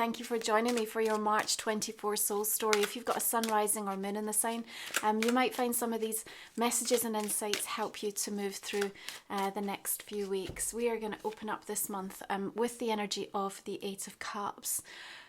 thank you for joining me for your March 24 soul story. If you've got a sun, rising or moon in the sign, you might find some of these messages and insights help you to move through the next few weeks. We are going to open up this month with the energy of the Eight of Cups.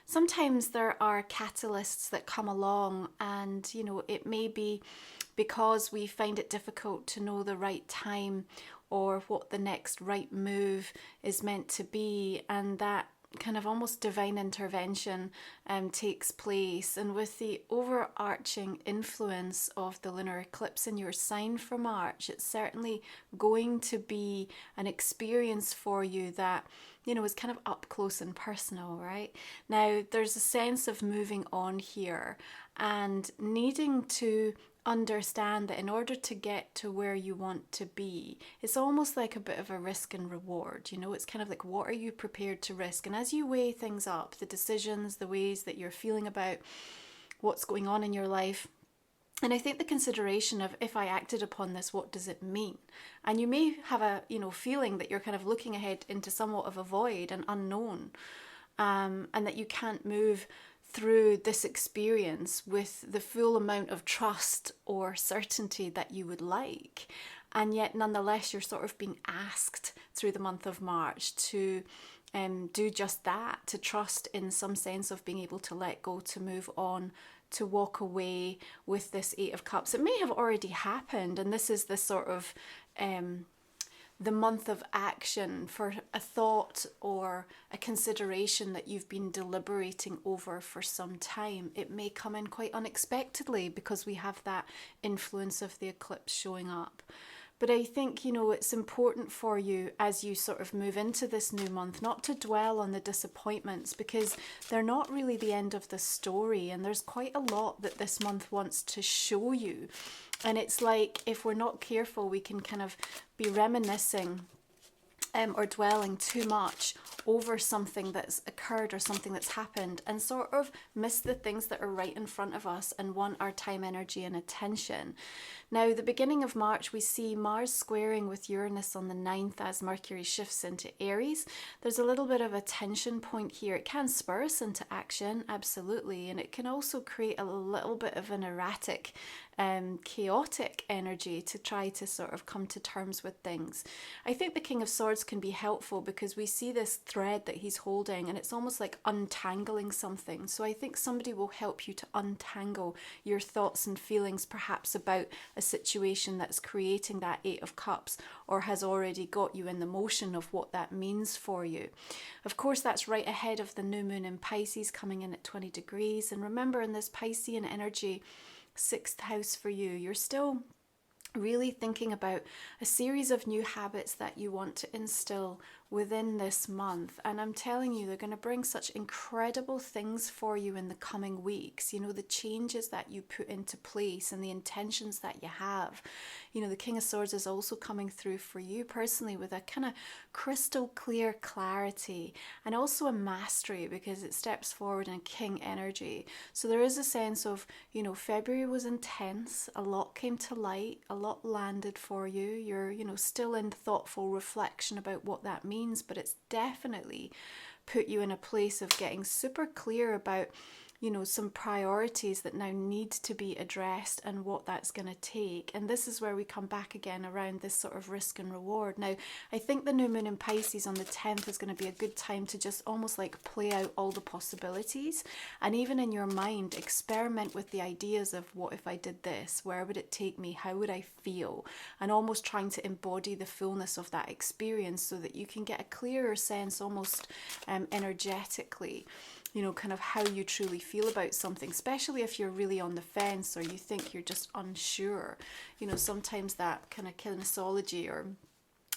Sometimes there are catalysts that come along, and it may be because we find it difficult to know the right time or what the next right move is meant to be, and that kind of almost divine intervention takes place. And with the overarching influence of the lunar eclipse in your sign for March, it's certainly going to be an experience for you that is kind of up close and personal, right? Now, there's a sense of moving on here and needing to understand that in order to get to where you want to be, it's almost like a bit of a risk and reward. It's kind of like, what are you prepared to risk? And as you weigh things up, the decisions, the ways that you're feeling about what's going on in your life, and I think the consideration of, if I acted upon this, what does it mean? And you may have a feeling that you're kind of looking ahead into somewhat of a void, an unknown, and that you can't move through this experience with the full amount of trust or certainty that you would like. And yet nonetheless, you're sort of being asked through the month of March to do just that, to trust in some sense of being able to let go, to move on, to walk away with this Eight of Cups. It may have already happened, and this is the sort of the month of action for a thought or a consideration that you've been deliberating over for some time. It may come in quite unexpectedly because we have that influence of the eclipse showing up. But I think, it's important for you as you sort of move into this new month not to dwell on the disappointments, because they're not really the end of the story. And there's quite a lot that this month wants to show you. And it's like, if we're not careful, we can kind of be reminiscing or dwelling too much over something that's occurred or something that's happened, and sort of miss the things that are right in front of us and want our time, energy and attention. Now, the beginning of March, we see Mars squaring with Uranus on the 9th as Mercury shifts into Aries. There's a little bit of a tension point here. It can spur us into action, absolutely, and it can also create a little bit of an erratic, chaotic energy to try to sort of come to terms with things. I think the King of Swords can be helpful because we see this thread that he's holding, and it's almost like untangling something. So I think somebody will help you to untangle your thoughts and feelings, perhaps about a situation that's creating that Eight of Cups, or has already got you in the motion of what that means for you. Of course, that's right ahead of the new moon in Pisces coming in at 20 degrees. And remember, in this Piscean energy, 6th house for you, you're still really thinking about a series of new habits that you want to instill within this month. And I'm telling you, they're going to bring such incredible things for you in the coming weeks. The changes that you put into place and the intentions that you have. The King of Swords is also coming through for you personally with a kind of crystal clear clarity and also a mastery, because it steps forward in King energy. So there is a sense of, February was intense, a lot came to light, a lot landed for you. You're, still in thoughtful reflection about what that means, but it's definitely put you in a place of getting super clear about some priorities that now need to be addressed and what that's going to take. And this is where we come back again around this sort of risk and reward. Now, I think the new moon in Pisces on the 10th is going to be a good time to just almost like play out all the possibilities, and even in your mind experiment with the ideas of, what if I did this? Where would it take me? How would I feel? And almost trying to embody the fullness of that experience so that you can get a clearer sense almost energetically, kind of how you truly feel about something, especially if you're really on the fence or you think you're just unsure. Sometimes that kind of kinesiology or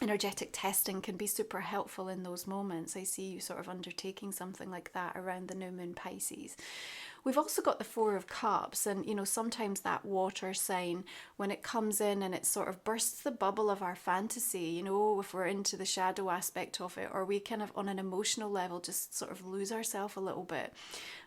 energetic testing can be super helpful in those moments. I see you sort of undertaking something like that around the new moon Pisces. We've also got the Four of Cups, and sometimes that water sign, when it comes in and it sort of bursts the bubble of our fantasy, if we're into the shadow aspect of it, or we kind of on an emotional level just sort of lose ourselves a little bit,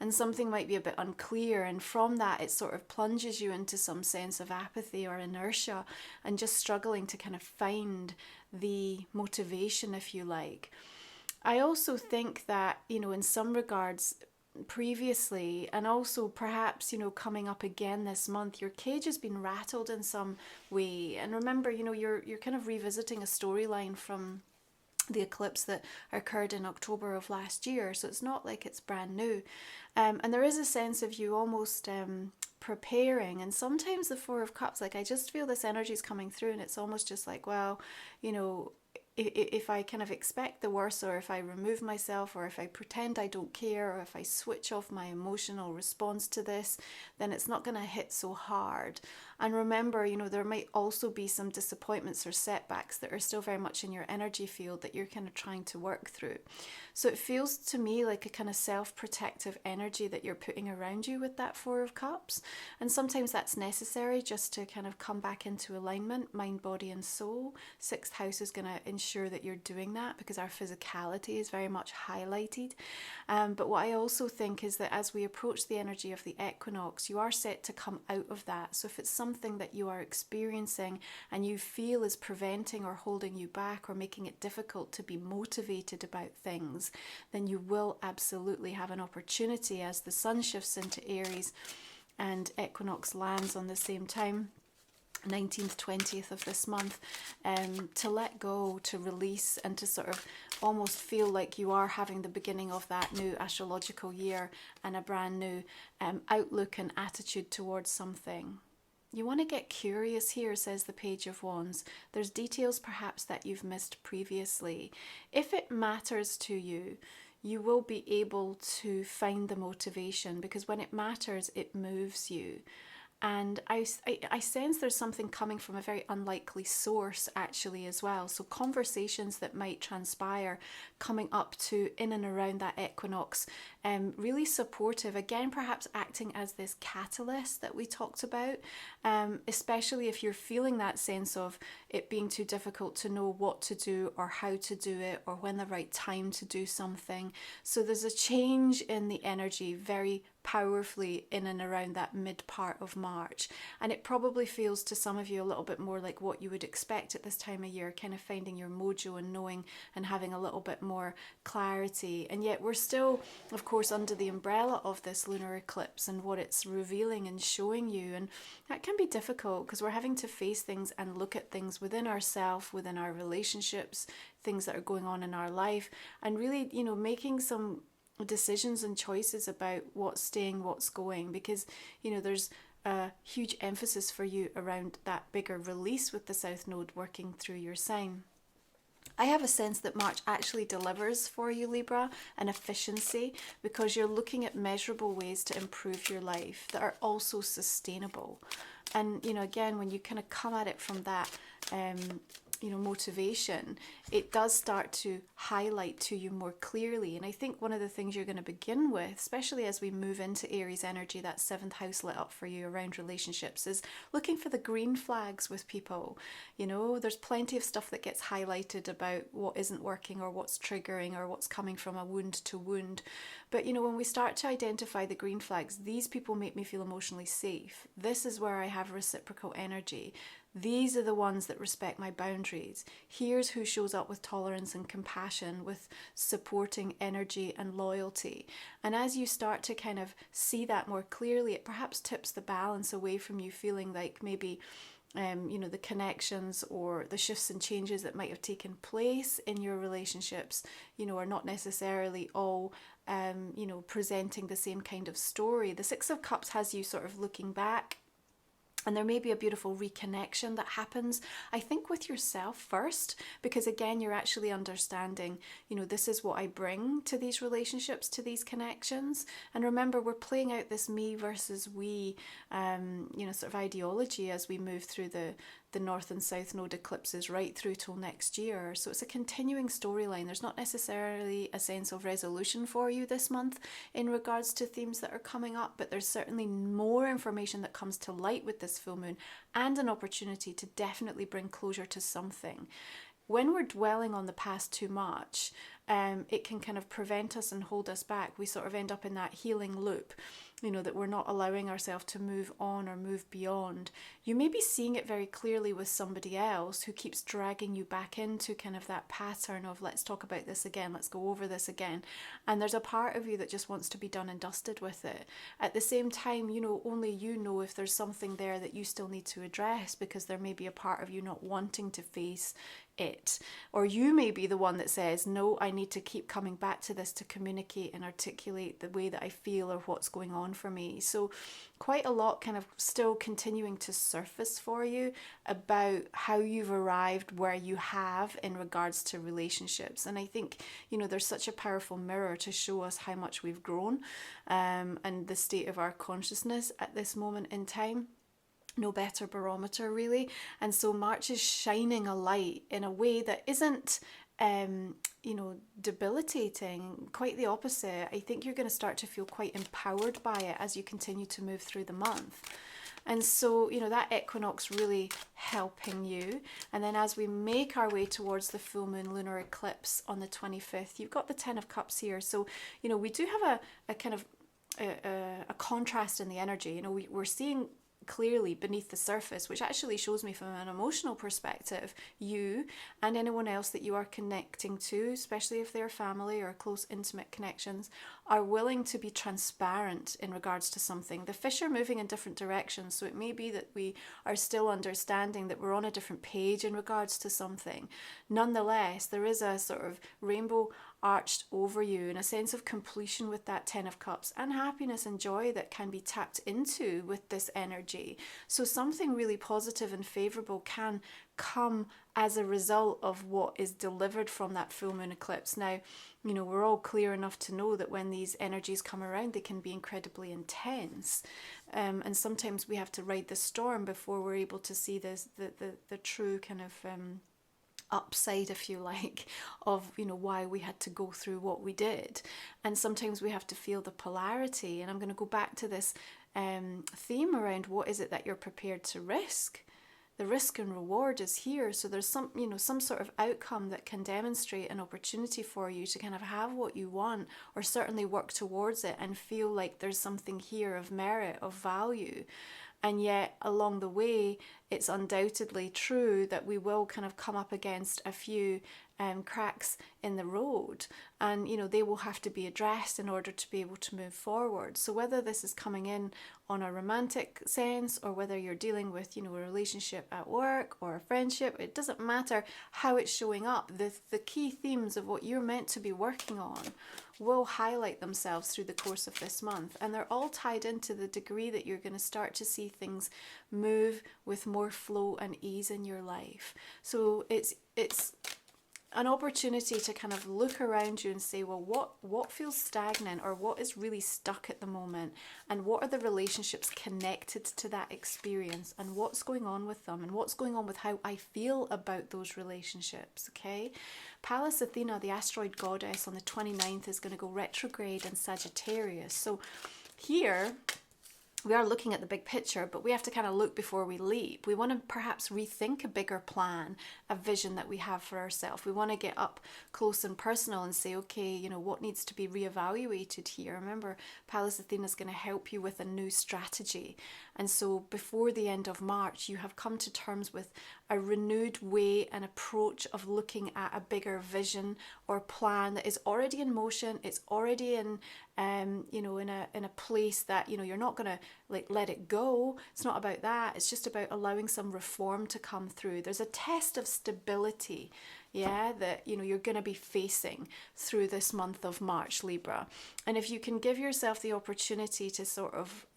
and something might be a bit unclear, and from that it sort of plunges you into some sense of apathy or inertia and just struggling to kind of find the motivation, if you like. I also think that, in some regards, previously, and also perhaps, you know, coming up again this month, your cage has been rattled in some way. And remember, you know, you're kind of revisiting a storyline from the eclipse that occurred in October of last year, so it's not like it's brand new. And there is a sense of you almost preparing. And sometimes the Four of Cups, like, I just feel this energy is coming through, and it's almost just like, well, you know, if I kind of expect the worst, or if I remove myself, or if I pretend I don't care, or if I switch off my emotional response to this, then it's not going to hit so hard. And remember, you know, there might also be some disappointments or setbacks that are still very much in your energy field that you're kind of trying to work through. So it feels to me like a kind of self-protective energy that you're putting around you with that Four of Cups. And sometimes that's necessary just to kind of come back into alignment, mind, body, and soul. Sixth house is going to ensure that you're doing that, because our physicality is very much highlighted. But what I also think is that as we approach the energy of the equinox, you are set to come out of that. So if it's something that you are experiencing and you feel is preventing or holding you back or making it difficult to be motivated about things, then you will absolutely have an opportunity as the sun shifts into Aries and equinox lands on the same time, 19th, 20th of this month, to let go, to release, and to sort of almost feel like you are having the beginning of that new astrological year and a brand new outlook and attitude towards something. You want to get curious here, says the Page of Wands. There's details perhaps that you've missed previously. If it matters to you, you will be able to find the motivation, because when it matters, it moves you. And I sense there's something coming from a very unlikely source actually as well. So conversations that might transpire coming up to in and around that equinox, really supportive. Again, perhaps acting as this catalyst that we talked about, especially if you're feeling that sense of it being too difficult to know what to do or how to do it or when the right time to do something. So there's a change in the energy very powerfully in and around that mid part of March, and it probably feels to some of you a little bit more like what you would expect at this time of year, kind of finding your mojo and knowing and having a little bit more clarity. And yet we're still, of course, under the umbrella of this lunar eclipse and what it's revealing and showing you, and that can be difficult because we're having to face things and look at things within ourselves, within our relationships, things that are going on in our life, and really, you know, making some decisions and choices about what's staying, what's going, because, you know, there's a huge emphasis for you around that bigger release with the South Node working through your sign. I have a sense that March actually delivers for you, Libra, an efficiency, because you're looking at measurable ways to improve your life that are also sustainable. And, you know, again, when you kind of come at it from that you know, motivation, it does start to highlight to you more clearly. And I think one of the things you're going to begin with, especially as we move into Aries energy, that seventh house lit up for you around relationships, is looking for the green flags with people. You know, there's plenty of stuff that gets highlighted about what isn't working or what's triggering or what's coming from a wound to wound. But, you know, when we start to identify the green flags, these people make me feel emotionally safe. This is where I have reciprocal energy. These are the ones that respect my boundaries. Here's who shows up with tolerance and compassion, with supporting energy and loyalty. And as you start to kind of see that more clearly, it perhaps tips the balance away from you feeling like maybe you know, the connections or the shifts and changes that might have taken place in your relationships, you know, are not necessarily all, you know, presenting the same kind of story. The Six of Cups has you sort of looking back, and there may be a beautiful reconnection that happens, I think, with yourself first, because again, you're actually understanding, you know, this is what I bring to these relationships, to these connections. And remember, we're playing out this me versus we, you know, sort of ideology as we move through the North and South Node eclipses right through till next year. So it's a continuing storyline. There's not necessarily a sense of resolution for you this month in regards to themes that are coming up, but there's certainly more information that comes to light with this full moon and an opportunity to definitely bring closure to something. When we're dwelling on the past too much, it can kind of prevent us and hold us back. We sort of end up in that healing loop. that we're not allowing ourselves to move on or move beyond. You may be seeing it very clearly with somebody else who keeps dragging you back into kind of that pattern of, let's talk about this again, let's go over this again. And there's a part of you that just wants to be done and dusted with it. At the same time, only you know if there's something there that you still need to address, because there may be a part of you not wanting to face it. Or you may be the one that says, no, I need to keep coming back to this to communicate and articulate the way that I feel or what's going on for me. So quite a lot kind of still continuing to surface for you about how you've arrived where you have in regards to relationships. And I think, there's such a powerful mirror to show us how much we've grown, and the state of our consciousness at this moment in time. No better barometer, really. And so March is shining a light in a way that isn't debilitating. Quite the opposite. I think you're going to start to feel quite empowered by it as you continue to move through the month. And so, that equinox really helping you. And then as we make our way towards the full moon lunar eclipse on the 25th, you've got the 10 of Cups here. So, we do have a kind of a contrast in the energy. We're seeing clearly beneath the surface, which actually shows me from an emotional perspective, you and anyone else that you are connecting to, especially if they're family or close intimate connections, are willing to be transparent in regards to something. The fish are moving in different directions, so it may be that we are still understanding that we're on a different page in regards to something. Nonetheless, there is a sort of rainbow arched over you and a sense of completion with that 10 of Cups, and happiness and joy that can be tapped into with this energy. So something really positive and favorable can come as a result of what is delivered from that full moon eclipse. Now, we're all clear enough to know that when these energies come around, they can be incredibly intense. And sometimes we have to ride the storm before we're able to see the true kind of upside, if you like, of why we had to go through what we did. And sometimes we have to feel the polarity. And I'm going to go back to this theme around what is it that you're prepared to risk. The risk and reward is here. So there's some sort of outcome that can demonstrate an opportunity for you to kind of have what you want, or certainly work towards it and feel like there's something here of merit, of value. And yet along the way, it's undoubtedly true that we will kind of come up against a few cracks in the road, and they will have to be addressed in order to be able to move forward. So whether this is coming in on a romantic sense, or whether you're dealing with a relationship at work or a friendship, it doesn't matter how it's showing up. The key themes of what you're meant to be working on will highlight themselves through the course of this month, and they're all tied into the degree that you're going to start to see things move with more flow and ease in your life. So it's an opportunity to kind of look around you and say, well, what feels stagnant, or what is really stuck at the moment, and what are the relationships connected to that experience, and what's going on with them, and what's going on with how I feel about those relationships. Okay, Pallas Athena, the asteroid goddess, on the 29th is going to go retrograde in Sagittarius. So here we are looking at the big picture, but we have to kind of look before we leap. We want to perhaps rethink a bigger plan, a vision that we have for ourselves. We want to get up close and personal and say, okay, what needs to be reevaluated here? Remember, Pallas Athena is going to help you with a new strategy. And so before the end of March, you have come to terms with a renewed way and approach of looking at a bigger vision or plan that is already in motion. It's already in a place that you're not going to let it go. It's not about that. It's just about allowing some reform to come through. There's a test of stability, that you're going to be facing through this month of March, Libra. And if you can give yourself the opportunity to sort of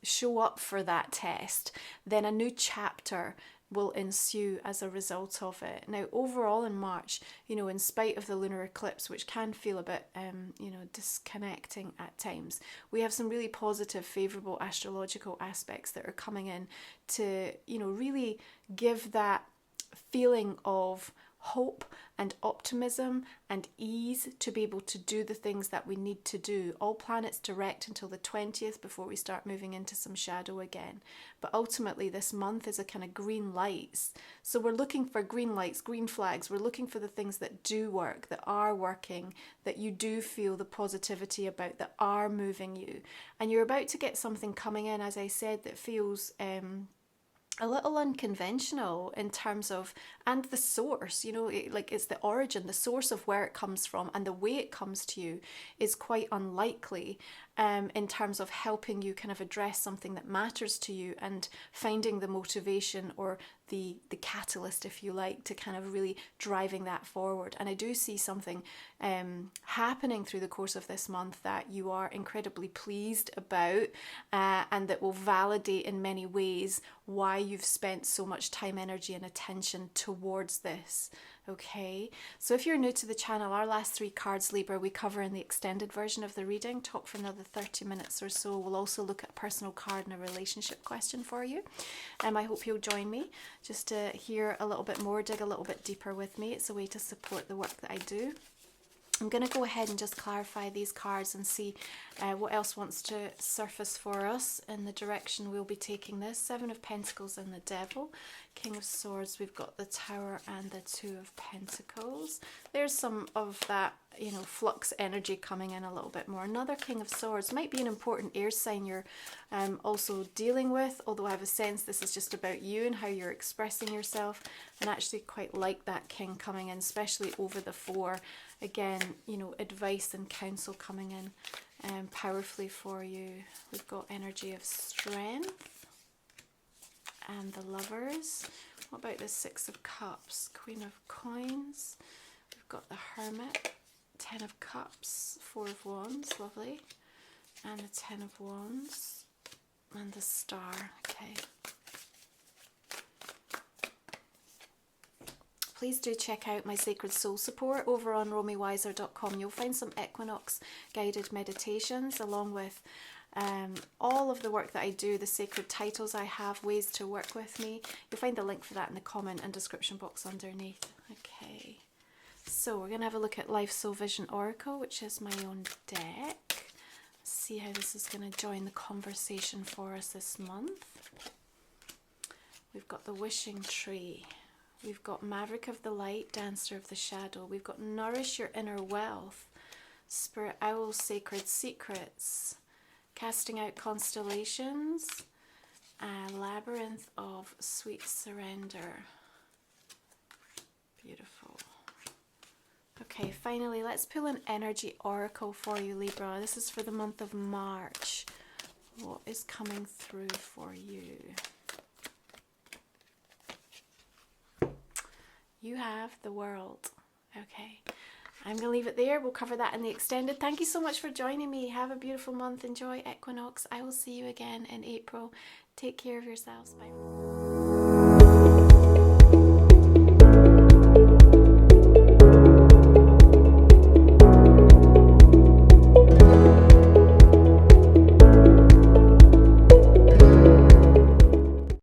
show up for that test, then a new chapter will ensue as a result of it. Now, overall in March, in spite of the lunar eclipse, which can feel a bit, disconnecting at times, we have some really positive, favorable astrological aspects that are coming in to, really give that feeling of hope and optimism and ease to be able to do the things that we need to do. All planets direct until the 20th before we start moving into some shadow again. But ultimately this month is a kind of green lights. So we're looking for green lights, green flags. We're looking for the things that do work, that are working, that you do feel the positivity about, that are moving you. And you're about to get something coming in, as I said, that feels a little unconventional in terms of, and the source, you know, it's the origin, the source of where it comes from and the way it comes to you is quite unlikely in terms of helping you kind of address something that matters to you and finding the motivation or the catalyst, if you like, to kind of really driving that forward. And I do see something happening through the course of this month that you are incredibly pleased about and that will validate in many ways why you've spent so much time, energy and attention towards this. Okay, so if you're new to the channel, our last 3 cards, Libra, we cover in the extended version of the reading, talk for another 30 minutes or so. We'll also look at a personal card and a relationship question for you. I hope you'll join me just to hear a little bit more, dig a little bit deeper with me. It's a way to support the work that I do. I'm going to go ahead and just clarify these cards and see what else wants to surface for us in the direction we'll be taking this. 7 of Pentacles and the Devil. King of Swords, we've got the Tower and the 2 of Pentacles. There's some of that, you know, flux energy coming in a little bit more. Another King of Swords might be an important air sign you're also dealing with, although I have a sense this is just about you and how you're expressing yourself, and actually quite like that King coming in, especially over the 4. Again, you know, advice and counsel coming in powerfully for you. We've got energy of strength and the Lovers. What about the 6 of Cups? Queen of Coins. We've got the Hermit. 10 of Cups. 4 of Wands. Lovely. And the 10 of Wands. And the Star. Okay. Please do check out my Sacred Soul support over on romywiser.com. You'll find some equinox guided meditations along with all of the work that I do, the sacred titles I have, ways to work with me. You'll find the link for that in the comment and description box underneath. Okay, so we're going to have a look at Life Soul Vision Oracle, which is my own deck. Let's see how this is going to join the conversation for us this month. We've got the Wishing Tree. We've got Maverick of the Light, Dancer of the Shadow. We've got Nourish Your Inner Wealth, Spirit Owl, Sacred Secrets, Casting Out Constellations, Labyrinth of Sweet Surrender. Beautiful. Okay, finally, let's pull an energy oracle for you, Libra. This is for the month of March. What is coming through for you? You have the World. Okay, I'm going to leave it there. We'll cover that in the extended. Thank you so much for joining me. Have a beautiful month. Enjoy equinox. I will see you again in April. Take care of yourselves. Bye.